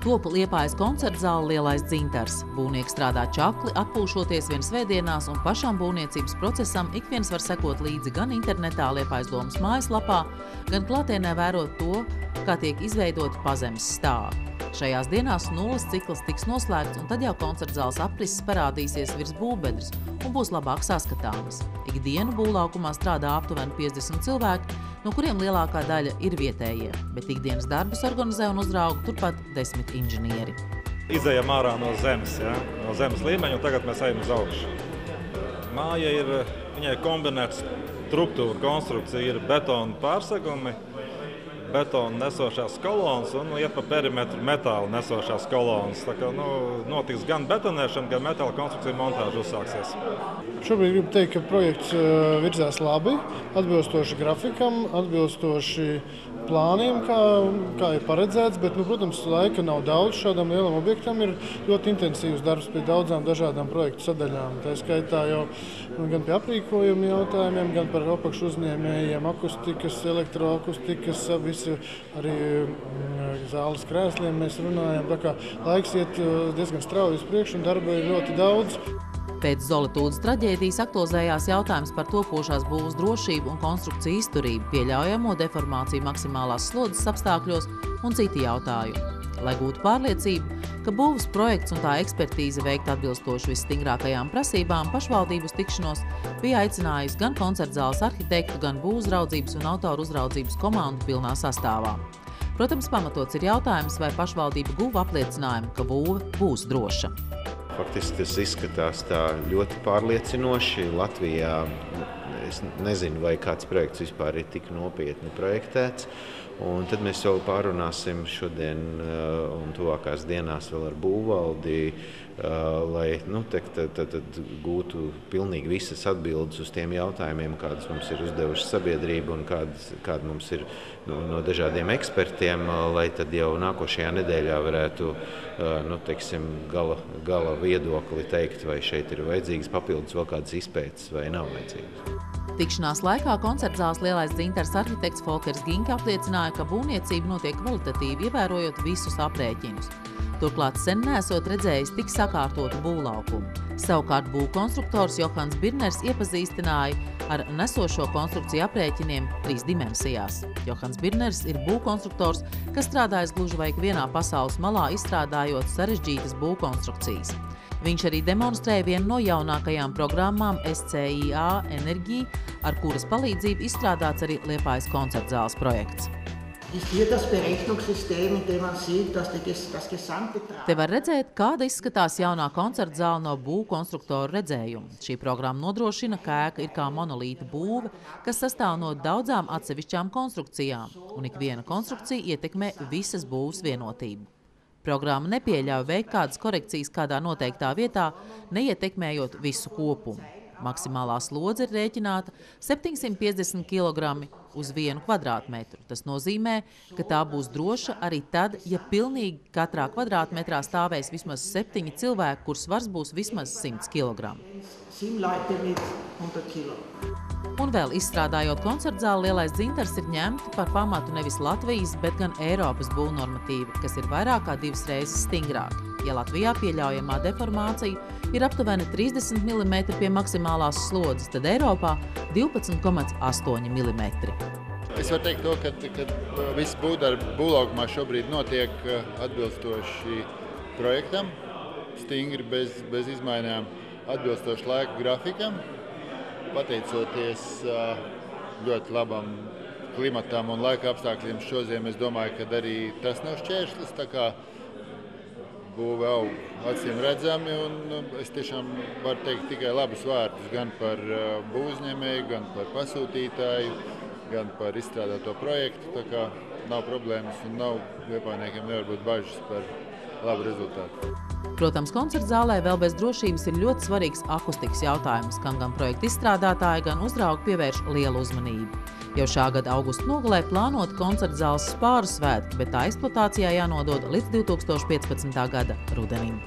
Top Liepājas koncertzāle Lielais dzintars. Būvnieki strādā čakli, atpūšoties vien svētdienās, un pašam būvniecības procesam ik viens var sekot līdzi gan internetā Liepājas domas mājaslapā, gan klātienē vērot to, kā tiek izveidoti pazemes stāvi. Šajās dienās nulles cikls tiks noslēgts, un tad jau koncertzāles aprises parādīsies virs būvbedres un būs labāk saskatāmas. Ikdienu būvlaukumā strādā aptuveni 50 cilvēki, no kuriem lielākā daļa ir vietējie, bet ikdienas darbus organizē un uzrauga turpat 10 inženieri. Izejam ārā no zemes, no zemes līmeņa, un tagad mēs ejam uz augšu. Māja viņai kombinēta struktūra, konstrukcija ir betona pārsegumi, betona nesošās kolonas un iet pa perimetru metāla nesošās kolonas. Tā kā notiks gan betonēšana, gan metāla konstrukcija montāža uzsāksies. Šobrīd gribu teikt, ka projekts virzās labi, atbilstoši grafikam, atbilstoši plāniem, kā ir paredzēts, bet, protams, laika nav daudz. Šādam lielam objektam ir ļoti intensīvs darbs pie daudzām dažādām projektu sadaļām. Tā skaitā jau gan pie aprīkojuma jautājumiem, gan par apakšu uzņēmējiem, akustikas, elektroakustikas, visu arī zāles krēsliem mēs runājam. Tā kā laiks iet diezgan strauji uz priekšu un darba ir ļoti daudz. Pēc Zolitūdas traģēdijas aktualizējās jautājums par topošās būvas drošību un konstrukciju izturību, pieļaujamo deformāciju maksimālās slodzes apstākļos un citi jautājumi. Lai gūtu pārliecību, ka būvas projekts un tā ekspertīze veikt atbilstoši visstingrākajām prasībām, pašvaldības tikšanos bija aicinājusi gan koncertzāles arhitektu, gan būvuzraudzības un autoru uzraudzības komandu pilnā sastāvā. Protams, pamatots ir jautājums, vai pašvaldība guva apliecinājumu, ka būve būs droša. Faktiski tas izskatās tā ļoti pārliecinoši. Latvijā es nezinu, vai kāds projekts vispār ir tik nopietni projektēts. Un tad mēs vēl pārunāsim šodien un tuvākās dienās vēl ar būvvaldi, lai tad gūtu pilnīgi visas atbildes uz tiem jautājumiem, kādas mums ir uzdevuši sabiedrība un kāda mums ir no dažādiem ekspertiem, lai tad jau nākošajā nedēļā varētu gala viedokli teikt, vai šeit ir vajadzīgas papildus vēl kādas izpētes vai nav vajadzīgas. Tikšanās laikā koncertzāles Lielais dzintars arhitekts Folkers Ginke apliecināja, ka būvniecība notiek kvalitatīvi, ievērojot visus aprēķinus. Turklāt sen neesot redzējis tik sakārtotu būvlaukumu. Savukārt būvkonstruktors Johans Birners iepazīstināja ar nesošo konstrukciju aprēķiniem 3 dimensijās. Johans Birners ir būvkonstruktors, kas strādājas gluži vai vienā pasaules malā, izstrādājot sarežģītas būvkonstrukcijas. Viņš arī demonstrēja vienu no jaunākajām programmām SCIA Enerģija, ar kuras palīdzību izstrādāts arī Liepājas koncertzāles projekts. Te var redzēt, kāda izskatās jaunā koncertzāle no būvkonstruktoru redzējuma. Šī programma nodrošina, ka ēka ir kā monolīta būve, kas sastāv no daudzām atsevišķām konstrukcijām, un ikviena konstrukcija ietekmē visas būvas vienotību. Programma nepieļauj veikt kādas korekcijas kādā noteiktā vietā, neietekmējot visu kopumu. Maksimālā slodze ir rēķināta 750 kg uz 1 kvadrātmetru. Tas nozīmē, ka tā būs droša arī tad, ja pilnīgi katrā kvadrātmetrā stāvēs vismaz 7 cilvēki, kur svars būs vismaz 100 kg. Un vēl izstrādājot koncertzāli, Lielais dzintars ir ņemti par pamatu nevis Latvijas, bet gan Eiropas būvnormatīvi, kas ir vairāk kā 2 reizes stingrāki. Ja Latvijā pieļaujamā deformācija ir aptuveni 30 mm pie maksimālās slodzes, tad Eiropā 12,8 mm. Es varu teikt to, ka viss būvdarbi būvlaukumā šobrīd notiek atbilstoši projektam, stingri bez izmaiņām, atbilstoši laika grafikam. Pateicoties ļoti labam klimatam un laika apstākļiem šodien, es domāju, ka arī tas nav šķēršlis, tā kā būve aug acīm redzami, un es tiešām varu teikt tikai labus vārdus gan par būvuzņēmēju, gan par pasūtītāju, gan par izstrādāto projektu, tā kā nav problēmas un liepājniekiem nevar būt bažas par labu rezultātu. Protams, koncertzālē vēl bez drošības ir ļoti svarīgs akustikas jautājums, kam gan projekta izstrādātāji, gan uzraugi pievērš lielu uzmanību. Jau šā gada augusta nogalē plānot koncertzāles spāru svētki, bet tā eksploatācijā jānodod līdz 2015. gada rudenim.